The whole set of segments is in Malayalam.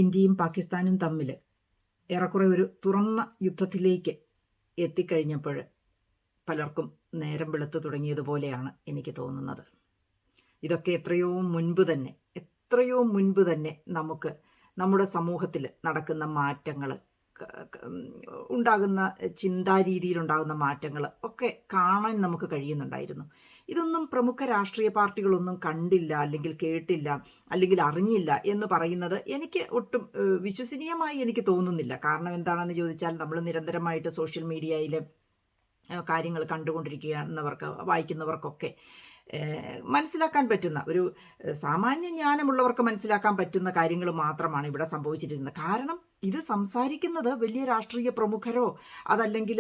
ഇന്ത്യയും പാകിസ്ഥാനും തമ്മിൽ ഏറെക്കുറെ ഒരു തുറന്ന യുദ്ധത്തിലേക്ക് എത്തിക്കഴിഞ്ഞപ്പോൾ പലർക്കും നേരം വെളുത്തു തുടങ്ങിയതുപോലെയാണ് എനിക്ക് തോന്നുന്നത്. ഇതൊക്കെ എത്രയോ മുൻപ് തന്നെ നമുക്ക് നമ്മുടെ സമൂഹത്തിൽ നടക്കുന്ന മാറ്റങ്ങൾ, ഉണ്ടാകുന്ന ചിന്താരീതിയിലുണ്ടാകുന്ന മാറ്റങ്ങൾ ഒക്കെ കാണാൻ നമുക്ക് കഴിയുന്നുണ്ടായിരുന്നു. ഇതൊന്നും പ്രമുഖ രാഷ്ട്രീയ പാർട്ടികളൊന്നും കണ്ടില്ല, അല്ലെങ്കിൽ കേട്ടില്ല, അല്ലെങ്കിൽ അറിഞ്ഞില്ല എന്ന് പറയുന്നത് എനിക്ക് ഒട്ടും വിശ്വസനീയമായി എനിക്ക് തോന്നുന്നില്ല. കാരണം എന്താണെന്ന് ചോദിച്ചാൽ, നമ്മൾ നിരന്തരമായിട്ട് സോഷ്യൽ മീഡിയയിൽ കാര്യങ്ങൾ കണ്ടുകൊണ്ടിരിക്കുന്നവർക്ക്, വായിക്കുന്നവർക്കൊക്കെ മനസ്സിലാക്കാൻ പറ്റുന്ന ഒരു സാമാന്യ ജ്ഞാനമുള്ളവർക്ക് മനസ്സിലാക്കാൻ പറ്റുന്ന കാര്യങ്ങൾ മാത്രമാണ് ഇവിടെ സംഭവിച്ചിരിക്കുന്നത്. കാരണം ഇത് സംസാരിക്കുന്നത് വലിയ രാഷ്ട്രീയ പ്രമുഖരോ അതല്ലെങ്കിൽ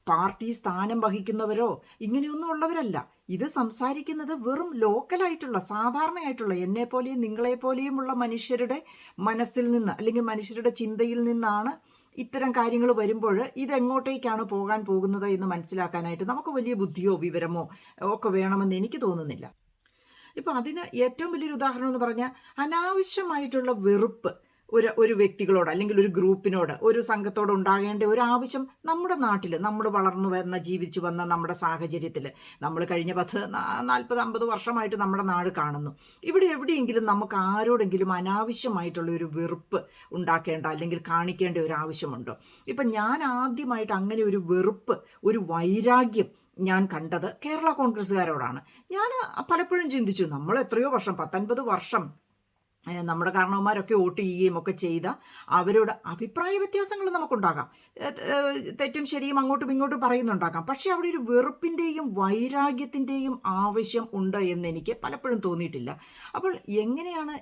പാർട്ടി സ്ഥാനം വഹിക്കുന്നവരോ ഇങ്ങനെയൊന്നും ഉള്ളവരല്ല. ഇത് സംസാരിക്കുന്നത് വെറും ലോക്കലായിട്ടുള്ള, സാധാരണയായിട്ടുള്ള, എന്നെപ്പോലെയും നിങ്ങളെപ്പോലെയുമുള്ള മനുഷ്യരുടെ മനസ്സിൽ നിന്ന് അല്ലെങ്കിൽ മനുഷ്യരുടെ ചിന്തയിൽ നിന്നാണ് ഇത്തരം കാര്യങ്ങൾ വരുമ്പോൾ ഇതെങ്ങോട്ടേക്കാണ് പോകാൻ പോകുന്നത് എന്ന് മനസ്സിലാക്കാനായിട്ട് നമുക്ക് വലിയ ബുദ്ധിയോ വിവരമോ ഒക്കെ വേണമെന്ന് എനിക്ക് തോന്നുന്നില്ല. ഇപ്പം അതിന് ഏറ്റവും വലിയൊരു ഉദാഹരണം എന്ന് പറഞ്ഞാൽ, അനാവശ്യമായിട്ടുള്ള വെറുപ്പ് ഒരു വ്യക്തികളോട് അല്ലെങ്കിൽ ഒരു ഗ്രൂപ്പിനോട്, ഒരു സംഘത്തോട് ഉണ്ടാകേണ്ട ഒരു ആവശ്യം നമ്മുടെ നാട്ടിൽ, നമ്മൾ വളർന്നു വന്ന, ജീവിച്ചു വന്ന നമ്മുടെ സാഹചര്യത്തിൽ, നമ്മൾ കഴിഞ്ഞ 40-50 വർഷമായിട്ട് നമ്മുടെ നാട് കാണുന്നു. ഇവിടെ എവിടെയെങ്കിലും നമുക്ക് ആരോടെങ്കിലും അനാവശ്യമായിട്ടുള്ള ഒരു വെറുപ്പ് ഉണ്ടാക്കേണ്ട അല്ലെങ്കിൽ കാണിക്കേണ്ട ഒരു ആവശ്യമുണ്ടോ? ഇപ്പം ഞാൻ ആദ്യമായിട്ട് അങ്ങനെ ഒരു വെറുപ്പ്, ഒരു വൈരാഗ്യം ഞാൻ കണ്ടത് കേരള കോൺഗ്രസ്സുകാരോടാണ്. ഞാൻ പലപ്പോഴും ചിന്തിച്ചു, നമ്മൾ എത്രയോ വർഷം, 10-50 വർഷം നമ്മുടെ കാരണവന്മാരൊക്കെ വോട്ട് ചെയ്യുകയും ഒക്കെ ചെയ്ത അവരോട് അഭിപ്രായ വ്യത്യാസങ്ങൾ നമുക്കുണ്ടാകാം, തെറ്റും ശരിയും അങ്ങോട്ടും ഇങ്ങോട്ടും പറയുന്നുണ്ടാകാം. പക്ഷെ അവിടെ ഒരു വെറുപ്പിൻ്റെയും വൈരാഗ്യത്തിൻ്റെയും ആവശ്യം ഉണ്ട് എന്നെനിക്ക് പലപ്പോഴും തോന്നിയിട്ടില്ല. അപ്പോൾ എങ്ങനെയാണ്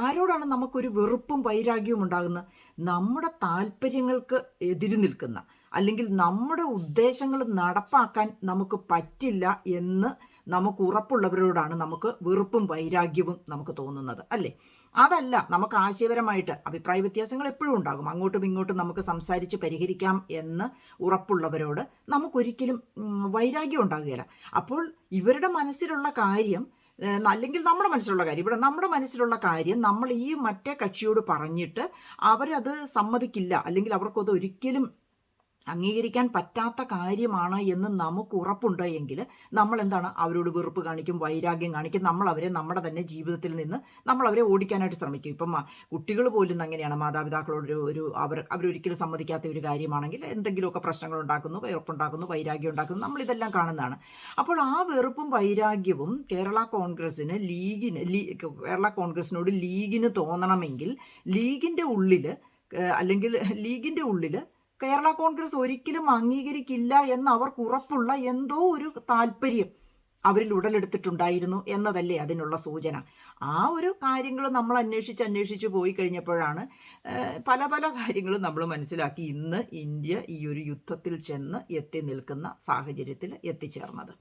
ആരോടാണ് നമുക്കൊരു വെറുപ്പും വൈരാഗ്യവും ഉണ്ടാകുന്നത്? നമ്മുടെ താല്പര്യങ്ങൾക്ക് എതിരു നിൽക്കുന്ന, അല്ലെങ്കിൽ നമ്മുടെ ഉദ്ദേശങ്ങൾ നടപ്പാക്കാൻ നമുക്ക് പറ്റില്ല എന്ന് നമുക്ക് ഉറപ്പുള്ളവരോടാണ് നമുക്ക് വെറുപ്പും വൈരാഗ്യവും നമുക്ക് തോന്നുന്നത്, അല്ലേ? അതല്ല, നമുക്ക് ആശയപരമായിട്ട് അഭിപ്രായ വ്യത്യാസങ്ങൾ എപ്പോഴും ഉണ്ടാകും, അങ്ങോട്ടും ഇങ്ങോട്ടും നമുക്ക് സംസാരിച്ച് പരിഹരിക്കാം എന്ന് ഉറപ്പുള്ളവരോട് നമുക്കൊരിക്കലും വൈരാഗ്യം ഉണ്ടാകുകയില്ല. അപ്പോൾ ഇവരുടെ മനസ്സിലുള്ള കാര്യം, അല്ലെങ്കിൽ നമ്മുടെ മനസ്സിലുള്ള കാര്യം, ഇവിടെ നമ്മുടെ മനസ്സിലുള്ള കാര്യം നമ്മൾ ഈ മറ്റേ കക്ഷിയോട് പറഞ്ഞിട്ട് അവരത് സമ്മതിക്കില്ല, അല്ലെങ്കിൽ അവർക്കത് ഒരിക്കലും അംഗീകരിക്കാൻ പറ്റാത്ത കാര്യമാണ് എന്ന് നമുക്ക് ഉറപ്പുണ്ട് എങ്കിൽ നമ്മൾ എന്താണ്, അവരോട് വെറുപ്പ് കാണിക്കും, വൈരാഗ്യം കാണിക്കും. നമ്മൾ അവരെ നമ്മുടെ തന്നെ ജീവിതത്തിൽ നിന്ന് നമ്മൾ അവരെ ഓടിക്കാനായിട്ട് ശ്രമിക്കും. ഇപ്പം കുട്ടികൾ പോലും അങ്ങനെയാണ്. മാതാപിതാക്കളോട് അവരൊരിക്കലും സമ്മതിക്കാത്ത ഒരു കാര്യമാണെങ്കിൽ എന്തെങ്കിലുമൊക്കെ പ്രശ്നങ്ങൾ ഉണ്ടാക്കുന്നു, വെറുപ്പുണ്ടാക്കുന്നു, വൈരാഗ്യം ഉണ്ടാക്കുന്നു. നമ്മളിതെല്ലാം കാണുന്നതാണ്. അപ്പോൾ ആ വെറുപ്പും വൈരാഗ്യവും കേരള കോൺഗ്രസിനോട് ലീഗിന് തോന്നണമെങ്കിൽ ലീഗിൻ്റെ ഉള്ളിൽ കേരള കോൺഗ്രസ് ഒരിക്കലും അംഗീകരിക്കില്ല എന്ന് അവർക്ക് ഉറപ്പുള്ള എന്തോ ഒരു താല്പര്യം അവരിൽ ഉടലെടുത്തിട്ടുണ്ടായിരുന്നു എന്നതല്ലേ അതിനുള്ള സൂചന. ആ ഒരു കാര്യങ്ങൾ നമ്മൾ അന്വേഷിച്ച് പോയി കഴിഞ്ഞപ്പോഴാണ് പല കാര്യങ്ങളും നമ്മൾ മനസ്സിലാക്കി ഇന്ന് ഇന്ത്യ ഈ ഒരു യുദ്ധത്തിൽ ചെന്ന് എത്തി നിൽക്കുന്ന സാഹചര്യത്തിൽ എത്തിച്ചേർന്നത്.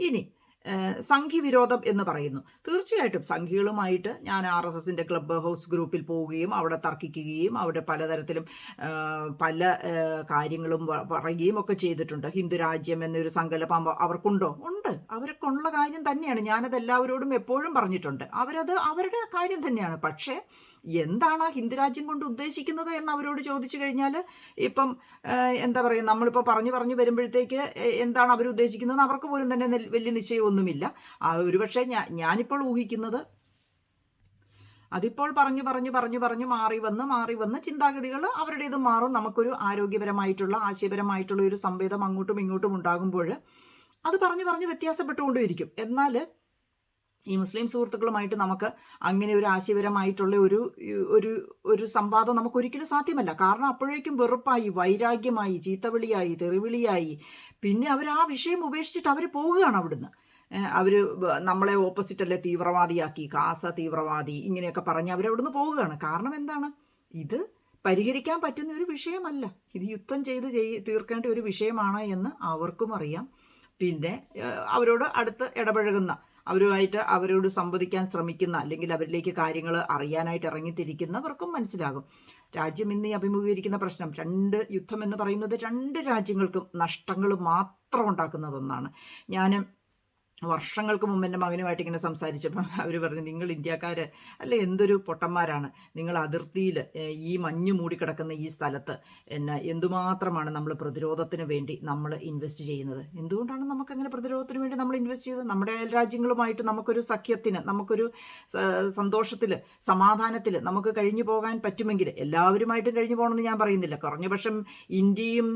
ഇനി സംഘിവിരോധം എന്ന് പറയുന്നു. തീർച്ചയായിട്ടും സംഘികളുമായിട്ട് ഞാൻ RSSൻ്റെ ക്ലബ്ബ് ഹൗസ് ഗ്രൂപ്പിൽ പോവുകയും അവിടെ തർക്കിക്കുകയും അവിടെ പലതരത്തിലും പല കാര്യങ്ങളും പറയുകയും ഒക്കെ ചെയ്തിട്ടുണ്ട്. ഹിന്ദു രാജ്യം എന്നൊരു സങ്കല്പം അവർക്കുണ്ടോ? ഉണ്ട്. അവർക്കുള്ള കാര്യം തന്നെയാണ്. ഞാനത് എല്ലാവരോടും എപ്പോഴും പറഞ്ഞിട്ടുണ്ട്. അവരത് അവരുടെ കാര്യം തന്നെയാണ്. പക്ഷേ എന്താണ് ഹിന്ദു രാജ്യം കൊണ്ട് ഉദ്ദേശിക്കുന്നത് എന്ന് അവരോട് ചോദിച്ചു കഴിഞ്ഞാൽ, ഇപ്പം എന്താ പറയുക, നമ്മളിപ്പോൾ പറഞ്ഞു വരുമ്പോഴത്തേക്ക് എന്താണ് അവർ ഉദ്ദേശിക്കുന്നത് അവർക്ക് പോലും തന്നെ വലിയ നിശ്ചയമൊന്നുമില്ല. ഒരുപക്ഷെ ഞാനിപ്പോൾ ഊഹിക്കുന്നത്, അതിപ്പോൾ പറഞ്ഞു മാറി വന്ന് ചിന്താഗതികൾ അവരുടേത് മാറും. നമുക്കൊരു ആരോഗ്യപരമായിട്ടുള്ള, ആശയപരമായിട്ടുള്ള ഒരു സംവേദം അങ്ങോട്ടും ഇങ്ങോട്ടും ഉണ്ടാകുമ്പോൾ അത് പറഞ്ഞു വ്യത്യാസപ്പെട്ടുകൊണ്ടേയിരിക്കും. എന്നാൽ ഈ മുസ്ലിം സുഹൃത്തുക്കളുമായിട്ട് നമുക്ക് അങ്ങനെ ഒരു ആശയപരമായിട്ടുള്ള ഒരു സംവാദം നമുക്കൊരിക്കലും സാധ്യമല്ല. കാരണം അപ്പോഴേക്കും വെറുപ്പായി, വൈരാഗ്യമായി, ചീത്തവിളിയായി, തെറിവിളിയായി. പിന്നെ അവർ ആ വിഷയം ഉപേക്ഷിച്ചിട്ട് അവർ പോവുകയാണ് അവിടുന്ന്. അവർ നമ്മളെ ഓപ്പോസിറ്റല്ലേ തീവ്രവാദിയാക്കി, കാസ തീവ്രവാദി ഇങ്ങനെയൊക്കെ പറഞ്ഞ് അവരവിടുന്ന് പോവുകയാണ്. കാരണം എന്താണ്? ഇത് പരിഹരിക്കാൻ പറ്റുന്ന ഒരു വിഷയമല്ല. ഇത് യുദ്ധം ചെയ്ത് തീർക്കേണ്ട ഒരു വിഷയമാണ് എന്ന് അവർക്കും അറിയാം. പിന്നെ അവരോട് അടുത്ത് ഇടപഴകുന്ന, അവരോട് സംവദിക്കാൻ ശ്രമിക്കുന്ന, അല്ലെങ്കിൽ അവരിലേക്ക് കാര്യങ്ങൾ അറിയാനായിട്ട് ഇറങ്ങിത്തിരിക്കുന്നവർക്കും മനസ്സിലാകും. രാജ്യം ഇന്ന് അഭിമുഖീകരിക്കുന്ന പ്രശ്നം, യുദ്ധം എന്ന് പറയുന്നത് 2 രാജ്യങ്ങൾക്കും നഷ്ടങ്ങൾ മാത്രം ഉണ്ടാക്കുന്നതൊന്നാണ്. ഞാൻ വർഷങ്ങൾക്ക് മുമ്പ് എൻ്റെ മകനുമായിട്ട് ഇങ്ങനെ സംസാരിച്ചപ്പോൾ അവർ പറഞ്ഞു, നിങ്ങൾ ഇന്ത്യക്കാർ അല്ല എന്തൊരു പൊട്ടന്മാരാണ്, നിങ്ങൾ അതിർത്തിയിൽ ഈ മഞ്ഞ് മൂടിക്കിടക്കുന്ന ഈ സ്ഥലത്ത് എന്തുമാത്രമാണ് നമ്മൾ പ്രതിരോധത്തിന് വേണ്ടി നമ്മൾ ഇൻവെസ്റ്റ് ചെയ്യുന്നത്. എന്തുകൊണ്ടാണ് നമുക്കങ്ങനെ പ്രതിരോധത്തിന് വേണ്ടി നമ്മൾ ഇൻവെസ്റ്റ് ചെയ്തത്? നമ്മുടെ അയൽരാജ്യങ്ങളുമായിട്ട് നമുക്കൊരു സഖ്യത്തിന്, നമുക്കൊരു സന്തോഷത്തിൽ, സമാധാനത്തിൽ നമുക്ക് കഴിഞ്ഞു പോകാൻ പറ്റുമെങ്കിൽ, എല്ലാവരുമായിട്ടും കഴിഞ്ഞു പോകണമെന്ന് ഞാൻ പറയുന്നില്ല, കുറഞ്ഞ പക്ഷം ഇന്ത്യയും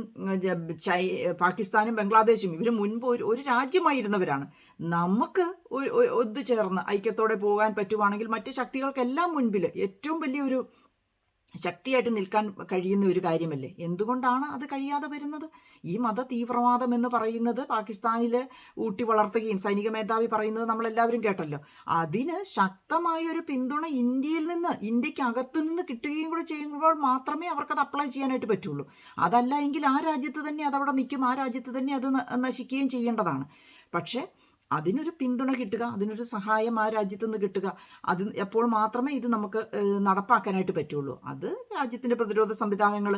പാകിസ്ഥാനും ബംഗ്ലാദേശും ഇവർ മുൻപ് ഒരു രാജ്യമായിരുന്നവരാണ്. നമുക്ക് ഒത്തുചേർന്ന് ഐക്യത്തോടെ പോകാൻ പറ്റുവാണെങ്കിൽ മറ്റ് ശക്തികൾക്കെല്ലാം മുൻപിൽ ഏറ്റവും വലിയൊരു ശക്തിയായിട്ട് നിൽക്കാൻ കഴിയുന്ന ഒരു കാര്യമല്ലേ. എന്തുകൊണ്ടാണ് അത് കഴിയാതെ വരുന്നത്? ഈ മത തീവ്രവാദം എന്ന് പറയുന്നത് പാകിസ്ഥാനിൽ ഊട്ടി വളർത്തുകയും സൈനിക മേധാവി പറയുന്നത് നമ്മളെല്ലാവരും കേട്ടല്ലോ. അതിന് ശക്തമായൊരു പിന്തുണ ഇന്ത്യയിൽ നിന്ന്, ഇന്ത്യക്കകത്തു നിന്ന് കിട്ടുകയും കൂടെ ചെയ്യുമ്പോൾ മാത്രമേ അവർക്കത് അപ്ലൈ ചെയ്യാനായിട്ട് പറ്റുള്ളൂ. അതല്ല എങ്കിൽ ആ രാജ്യത്ത് തന്നെ അതവിടെ നിൽക്കും, ആ രാജ്യത്ത് തന്നെ അത് നശിക്കുകയും ചെയ്യേണ്ടതാണ്. പക്ഷേ അതിനൊരു പിന്തുണ കിട്ടുക, അതിനൊരു സഹായം ആ രാജ്യത്തു നിന്ന് കിട്ടുക, അത് എപ്പോൾ മാത്രമേ ഇത് നമുക്ക് നടപ്പാക്കാനായിട്ട് പറ്റുള്ളൂ. അത് രാജ്യത്തിൻ്റെ പ്രതിരോധ സംവിധാനങ്ങൾ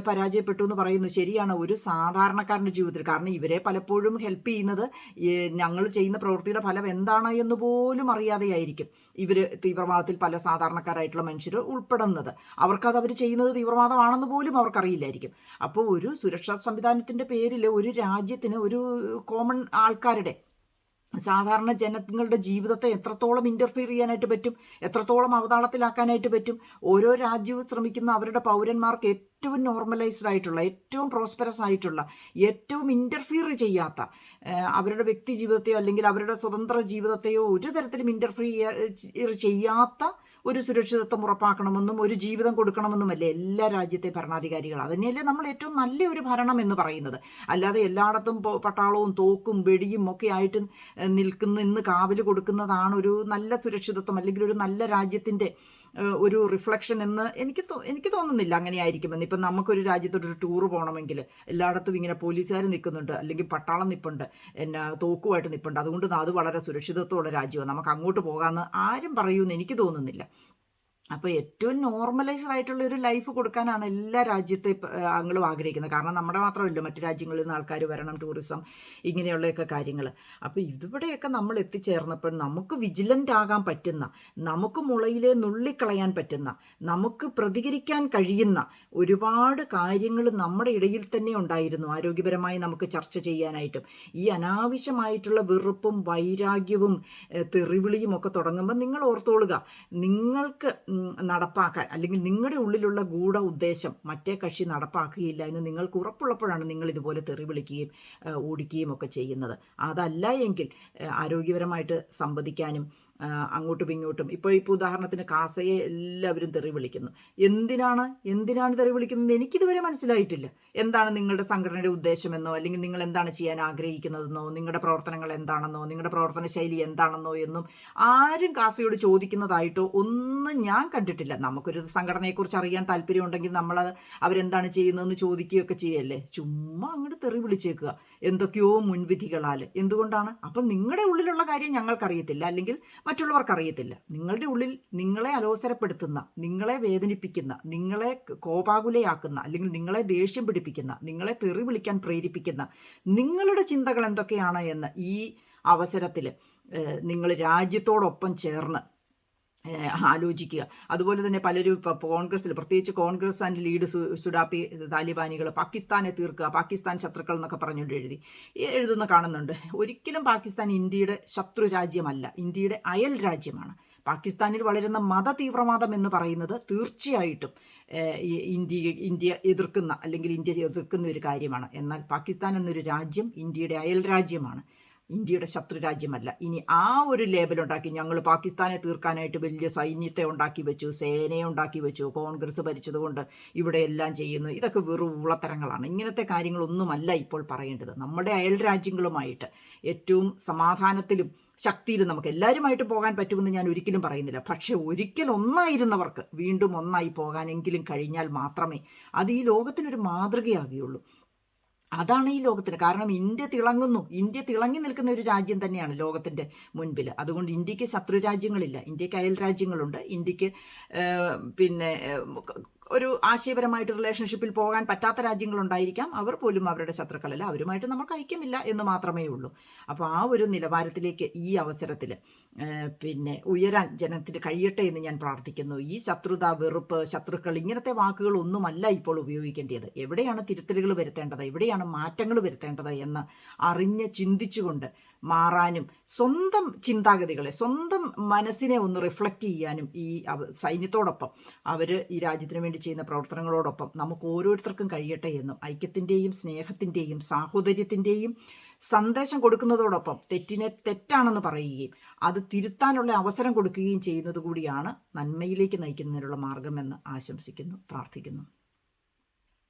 പരാജയപ്പെട്ടു എന്ന് പറയുന്നു. ശരിയാണ്, ഒരു സാധാരണക്കാരൻ്റെ ജീവിതത്തിൽ. കാരണം ഇവരെ പലപ്പോഴും ഹെൽപ്പ് ചെയ്യുന്നത് ഞങ്ങൾ ചെയ്യുന്ന പ്രവൃത്തിയുടെ ഫലം എന്താണ് എന്ന് പോലും അറിയാതെയായിരിക്കും ഇവർ തീവ്രവാദത്തിൽ പല സാധാരണക്കാരായിട്ടുള്ള മനുഷ്യർ ഉൾപ്പെടുന്നത്. അവർക്കത് അവർ ചെയ്യുന്നത് തീവ്രവാദമാണെന്ന് പോലും അവർക്കറിയില്ലായിരിക്കും. അപ്പോൾ ഒരു സുരക്ഷാ സംവിധാനത്തിൻ്റെ പേരിൽ ഒരു രാജ്യത്തിന്, ഒരു കോമൺ ആൾക്കാരുടെ, സാധാരണ ജനങ്ങളുടെ ജീവിതത്തെ എത്രത്തോളം ഇൻ്റർഫിയർ ചെയ്യാനായിട്ട് പറ്റും, എത്രത്തോളം അവതാളത്തിലാക്കാനായിട്ട് പറ്റും. ഓരോ രാജ്യവും ശ്രമിക്കുന്ന അവരുടെ പൗരന്മാർക്ക് ഏറ്റവും നോർമലൈസ്ഡ് ആയിട്ടുള്ള, ഏറ്റവും പ്രോസ്പെറസ് ആയിട്ടുള്ള, ഏറ്റവും ഇൻ്റർഫിയർ ചെയ്യാത്ത, അവരുടെ വ്യക്തി ജീവിതത്തെയോ അല്ലെങ്കിൽ അവരുടെ സ്വതന്ത്ര ജീവിതത്തെയോ ഒരു തരത്തിലും ഇൻ്റർഫിയർ ചെയ്യാത്ത ഒരു സുരക്ഷിതത്വം ഉറപ്പാക്കണമെന്നും ഒരു ജീവിതം കൊടുക്കണമെന്നുമല്ലേ എല്ലാ രാജ്യത്തെ ഭരണാധികാരികൾ. അതുതന്നെയല്ലേ നമ്മൾ ഏറ്റവും നല്ല ഒരു ഭരണം എന്ന് പറയുന്നത്. അല്ലാതെ എല്ലായിടത്തും പട്ടാളവും തോക്കും വെടിയും ഒക്കെ ആയിട്ട് ഇന്ന് കാവൽ കൊടുക്കുന്നതാണ് ഒരു നല്ല സുരക്ഷിതത്വം അല്ലെങ്കിൽ ഒരു നല്ല രാജ്യത്തിൻ്റെ ഒരു റിഫ്ലക്ഷൻ എന്ന് എനിക്ക് തോന്നുന്നില്ല അങ്ങനെയായിരിക്കുമെന്ന്. ഇപ്പം നമുക്കൊരു രാജ്യത്തോട്ടൊരു ടൂറ് പോകണമെങ്കിൽ എല്ലായിടത്തും ഇങ്ങനെ പോലീസുകാർ നിൽക്കുന്നുണ്ട്, അല്ലെങ്കിൽ പട്ടാളം നിൽപ്പുണ്ട്, തോക്കുമായിട്ട് നിൽപ്പുണ്ട്, അതുകൊണ്ട് അത് വളരെ സുരക്ഷിതത്വമുള്ള രാജ്യമാണ്, നമുക്ക് അങ്ങോട്ട് പോകാമെന്ന് ആരും പറയുമെന്ന് എനിക്ക് തോന്നുന്നില്ല. അപ്പോൾ ഏറ്റവും നോർമലൈസ്ഡ് ആയിട്ടുള്ള ഒരു ലൈഫ് കൊടുക്കാനാണ് എല്ലാ രാജ്യത്തെ ആളുകളും ആഗ്രഹിക്കുന്നത്. കാരണം നമ്മുടെ മാത്രമല്ല, മറ്റു രാജ്യങ്ങളിൽ നിന്ന് ആൾക്കാർ വരണം, ടൂറിസം, ഇങ്ങനെയുള്ളതൊക്കെ കാര്യങ്ങൾ. അപ്പോൾ ഇവിടെയൊക്കെ നമ്മൾ എത്തിച്ചേർന്നപ്പോൾ നമുക്ക് വിജിലൻ്റ് ആകാൻ പറ്റുന്ന, നമുക്ക് മുളയിലെ നുള്ളിക്കളയാൻ പറ്റുന്ന, നമുക്ക് പ്രതികരിക്കാൻ കഴിയുന്ന ഒരുപാട് കാര്യങ്ങൾ നമ്മുടെ ഇടയിൽ തന്നെ ഉണ്ടായിരുന്നു, ആരോഗ്യപരമായി നമുക്ക് ചർച്ച ചെയ്യാനായിട്ടും. ഈ അനാവശ്യമായിട്ടുള്ള വെറുപ്പും വൈരാഗ്യവും തെറിവിളിയും ഒക്കെ തുടങ്ങുമ്പോൾ നിങ്ങൾ ഓർത്തോളുക, നിങ്ങൾക്ക് നടപ്പാക്കാൻ അല്ലെങ്കിൽ നിങ്ങളുടെ ഉള്ളിലുള്ള ഗൂഢ ഉദ്ദേശം മറ്റേ കക്ഷി നടപ്പാക്കുകയില്ല എന്ന് നിങ്ങൾക്ക് ഉറപ്പുള്ളപ്പോഴാണ് നിങ്ങൾ ഇതുപോലെ തെറി വിളിക്കുകയും ഓടിക്കുകയും ഒക്കെ ചെയ്യുന്നത്. അതല്ല എങ്കിൽ ആരോഗ്യപരമായിട്ട് സംവദിക്കാനും അങ്ങോട്ടും ഇങ്ങോട്ടും ഇപ്പോൾ ഉദാഹരണത്തിന് കാസയെ എല്ലാവരും തെറി വിളിക്കുന്നു. എന്തിനാണ് തെറി വിളിക്കുന്നത് എനിക്കിതുവരെ മനസ്സിലായിട്ടില്ല. എന്താണ് നിങ്ങളുടെ സംഘടനയുടെ ഉദ്ദേശമെന്നോ അല്ലെങ്കിൽ നിങ്ങൾ എന്താണ് ചെയ്യാൻ ആഗ്രഹിക്കുന്നതെന്നോ നിങ്ങളുടെ പ്രവർത്തനങ്ങൾ എന്താണെന്നോ നിങ്ങളുടെ പ്രവർത്തന ശൈലി എന്താണെന്നോ എന്നും ആരും കാസയോട് ചോദിക്കുന്നതായിട്ടോ ഒന്നും ഞാൻ കണ്ടിട്ടില്ല. നമുക്കൊരു സംഘടനയെക്കുറിച്ച് അറിയാൻ താല്പര്യമുണ്ടെങ്കിൽ നമ്മൾ അവരെന്താണ് ചെയ്യുന്നതെന്ന് ചോദിക്കുകയൊക്കെ ചെയ്യല്ലേ. ചുമ്മാ അങ്ങോട്ട് തെറി വിളിച്ചേക്കുക എന്തൊക്കെയോ മുൻവിധികളാൽ. എന്തുകൊണ്ടാണ്? അപ്പം നിങ്ങളുടെ ഉള്ളിലുള്ള കാര്യം ഞങ്ങൾക്കറിയത്തില്ല, അല്ലെങ്കിൽ മറ്റുള്ളവർക്കറിയത്തില്ല. നിങ്ങളുടെ ഉള്ളിൽ നിങ്ങളെ അലോസരപ്പെടുത്തുന്ന, നിങ്ങളെ വേദനിപ്പിക്കുന്ന, നിങ്ങളെ കോപാകുലയാക്കുന്ന, അല്ലെങ്കിൽ നിങ്ങളെ ദേഷ്യം പിടിപ്പിക്കുന്ന, നിങ്ങളെ തെറി വിളിക്കാൻ പ്രേരിപ്പിക്കുന്ന നിങ്ങളുടെ ചിന്തകൾ എന്തൊക്കെയാണ് എന്ന് ഈ അവസരത്തിൽ നിങ്ങൾ രാജ്യത്തോടൊപ്പം ചേർന്ന് ആലോചിക്കുക. അതുപോലെ തന്നെ പലരും ഇപ്പോൾ കോൺഗ്രസ്സിൽ, പ്രത്യേകിച്ച് കോൺഗ്രസ് ആൻഡ് ലീഡ് സുഡാപ്പി താലിബാനികൾ പാകിസ്ഥാനെ തീർക്കുക, പാകിസ്ഥാൻ ശത്രുക്കൾ എന്നൊക്കെ പറഞ്ഞുകൊണ്ട് എഴുതുന്ന കാണുന്നുണ്ട്. ഒരിക്കലും പാകിസ്ഥാൻ ഇന്ത്യയുടെ ശത്രു രാജ്യമല്ല, ഇന്ത്യയുടെ അയൽ രാജ്യമാണ്. പാകിസ്ഥാനിൽ വളരുന്ന മത തീവ്രവാദം എന്ന് പറയുന്നത് തീർച്ചയായിട്ടും ഇന്ത്യ എതിർക്കുന്ന അല്ലെങ്കിൽ ഇന്ത്യ എതിർക്കുന്ന ഒരു കാര്യമാണ്. എന്നാൽ പാകിസ്ഥാൻ എന്നൊരു രാജ്യം ഇന്ത്യയുടെ അയൽ രാജ്യമാണ്, ഇന്ത്യയുടെ ശത്രു രാജ്യമല്ല. ഇനി ആ ഒരു ലേബലുണ്ടാക്കി ഞങ്ങൾ പാകിസ്ഥാനെ തീർക്കാനായിട്ട് വലിയ സൈന്യത്തെ ഉണ്ടാക്കി വെച്ചു, സേനയെ ഉണ്ടാക്കി വെച്ചു, കോൺഗ്രസ് ഭരിച്ചതുകൊണ്ട് ഇവിടെ എല്ലാം ചെയ്യുന്നു, ഇതൊക്കെ വെറും ഉളത്തരങ്ങളാണ്. ഇങ്ങനത്തെ കാര്യങ്ങളൊന്നുമല്ല ഇപ്പോൾ പറയേണ്ടത്. നമ്മുടെ അയൽ രാജ്യങ്ങളുമായിട്ട് ഏറ്റവും സമാധാനത്തിലും ശക്തിയിലും നമുക്ക് എല്ലാവരുമായിട്ട് പോകാൻ പറ്റുമെന്ന് ഞാൻ ഒരിക്കലും പറയുന്നില്ല. പക്ഷേ ഒരിക്കൽ ഒന്നായിരുന്നവർക്ക് വീണ്ടും ഒന്നായി പോകാനെങ്കിലും കഴിഞ്ഞാൽ മാത്രമേ അത് ഈ ലോകത്തിനൊരു മാതൃകയാകുകയുള്ളൂ. അതാണ് ഈ ലോകത്തിന്. കാരണം ഇന്ത്യ തിളങ്ങി നിൽക്കുന്ന ഒരു രാജ്യം തന്നെയാണ് ലോകത്തിൻ്റെ മുൻപിൽ. അതുകൊണ്ട് ഇന്ത്യക്ക് ശത്രു രാജ്യങ്ങളില്ല, ഇന്ത്യക്ക് അയൽ രാജ്യങ്ങളുണ്ട്. ഇന്ത്യക്ക് ഒരു ആശയപരമായിട്ട് റിലേഷൻഷിപ്പിൽ പോകാൻ പറ്റാത്ത രാജ്യങ്ങളുണ്ടായിരിക്കാം. അവർ പോലും അവരുടെ ശത്രുക്കളല്ല. അവരുമായിട്ട് നമുക്ക് ഐക്യമില്ല എന്ന് മാത്രമേ ഉള്ളൂ. അപ്പോൾ ആ ഒരു നിലവാരത്തിലേക്ക് ഈ അവസരത്തിൽ പിന്നെ ഉയരാൻ ജനത്തിന് കഴിയട്ടെ എന്ന് ഞാൻ പ്രാർത്ഥിക്കുന്നു. ഈ ശത്രുത, വെറുപ്പ്, ശത്രുക്കൾ ഇങ്ങനത്തെ വാക്കുകളൊന്നുമല്ല ഇപ്പോൾ ഉപയോഗിക്കേണ്ടത്. എവിടെയാണ് തിരുത്തലുകൾ വരുത്തേണ്ടത്, എവിടെയാണ് മാറ്റങ്ങൾ വരുത്തേണ്ടത് എന്ന് അറിഞ്ഞ് ചിന്തിച്ചുകൊണ്ട് മാറാനും സ്വന്തം ചിന്താഗതികളെ, സ്വന്തം മനസ്സിനെ ഒന്ന് റിഫ്ലക്റ്റ് ചെയ്യാനും ഈ സൈന്യത്തോടൊപ്പം അവർ ഈ രാജ്യത്തിന് വേണ്ടി ചെയ്യുന്ന പ്രവർത്തനങ്ങളോടൊപ്പം നമുക്ക് ഓരോരുത്തർക്കും കഴിയട്ടെ എന്നും ഐക്യത്തിൻ്റെയും സ്നേഹത്തിൻ്റെയും സാഹോദര്യത്തിൻ്റെയും സന്ദേശം കൊടുക്കുന്നതോടൊപ്പം തെറ്റിനെ തെറ്റാണെന്ന് പറയുകയും അത് തിരുത്താനുള്ള അവസരം കൊടുക്കുകയും ചെയ്യുന്നത് കൂടിയാണ് നന്മയിലേക്ക് നയിക്കുന്നതിനുള്ള മാർഗമെന്ന് ആശംസിക്കുന്നു, പ്രാർത്ഥിക്കുന്നു.